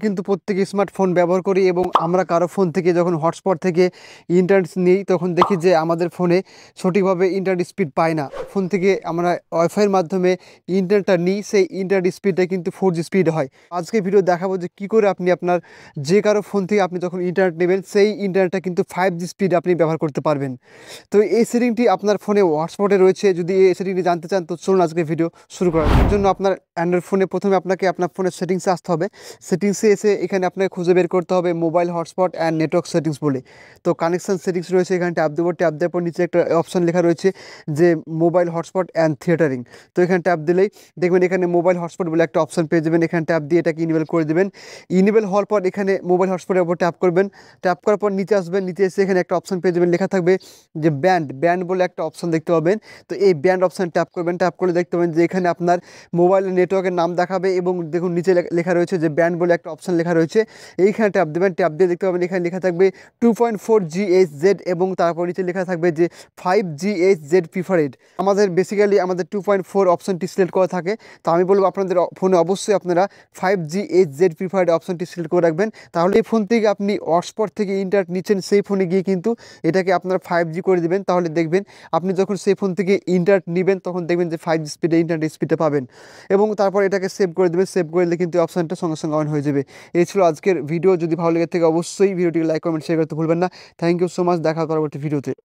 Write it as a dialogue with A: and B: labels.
A: কিন্তু প্রত্যেকে স্মার্টফোন ব্যবহার করি এবং আমরা কারো ফোন থেকে যখন হটস্পট থেকে ইন্টারনেট নিই তখন দেখি যে আমাদের ফোনে সঠিকভাবে ইন্টারনেট স্পিড পায় না। ফোন থেকে আমরা ওয়াইফাইয়ের মাধ্যমে ইন্টারনেটটা নিই, সেই ইন্টারনেট স্পিডটা কিন্তু 4G স্পিড হয়। আজকে ভিডিও দেখাবো যে কী করে আপনি আপনার যে কারো ফোন থেকে আপনি যখন ইন্টারনেট নেবেন সেই ইন্টারনেটটা কিন্তু 5G স্পিড আপনি ব্যবহার করতে পারবেন। তো এই সেটিংটি আপনার ফোনে হটস্পটে রয়েছে। যদি এই সেটিংটি জানতে চান তো চলুন আজকে ভিডিও শুরু করার জন্য আপনার অ্যান্ড্রয়েড ফোনে প্রথমে আপনাকে আপনার ফোনের সেটিংসে আসতে হবে। সেটিংসে এসে এখানে আপনাকে খুঁজে বের করতে হবে mobile hotspot and network settings বলে। তো কানেকশন সেটিংস রয়েছে, এখানে ট্যাপ দেবো। ট্যাপ দেওয়ার পর নিচে একটা অপশন লেখা রয়েছে যে মোবাইল হটস্পট অ্যান্ড থিয়েটারিং। তো এখানে ট্যাপ দিলেই দেখবেন এখানে মোবাইল হটস্পট বলে একটা অপশন পেয়ে যাবেন। এখানে ট্যাপ দিয়ে এটাকে ইনেবল করে দেবেন। ইনেবল হওয়ার পর এখানে মোবাইল হটস্পটের উপর ট্যাপ করবেন। ট্যাপ করার পর নিচে আসবেন, নিচে এসে এখানে একটা অপশন পেয়ে যাবেন, লেখা থাকবে যে ব্যান্ড বলে একটা অপশন দেখতে পাবেন। তো এই ব্যান্ড অপশন ট্যাপ করবেন। ট্যাপ করলে দেখতে পাবেন যে এখানে আপনার মোবাইলের নেটওয়ার্কের নাম দেখাবে এবং দেখুন নিচে লেখা রয়েছে যে ব্যান্ড বলে একটা অপশন লেখা রয়েছে। এইখানে ট্যাপ দেবেন। ট্যাপ দিয়ে দেখতে পাবেন এখানে লেখা থাকবে 2.4 GHz এবং তারপর নিচে লেখা থাকবে যে 5 GHz প্রিফারেড। আমাদের বেসিক্যালি আমাদের 2.4 অপশনটি সিলেক্ট করা থাকে। তো আমি বলবো আপনাদের ফোনে অবশ্যই আপনারা 5 GHz প্রিফারেড অপশনটি সিলেক্ট করে রাখবেন। তাহলে এই ফোন থেকে আপনি হটস্পট থেকে ইন্টারনেট নিচ্ছেন, সেই ফোনে গিয়ে কিন্তু এটাকে আপনার 5G করে দিবেন। তাহলে দেখবেন আপনি যখন সেই ফোন থেকে ইন্টারনেট নেবেন তখন দেখবেন যে 5G স্পিডে ইন্টারনেট স্পিডে পাবেন। এবং তারপর এটাকে সেভ করে দেবেন। সেভ করে দিলে কিন্তু অপশনটা সঙ্গে সঙ্গে অন হয়ে যাবে। এই ছিল আজকের ভিডিও। যদি ভালো লেগে থাকে অবশ্যই ভিডিওটিকে লাইক কমেন্ট শেয়ার করতে ভুলবেন না। Thank you so much. দেখা পরবর্তী ভিডিওতে।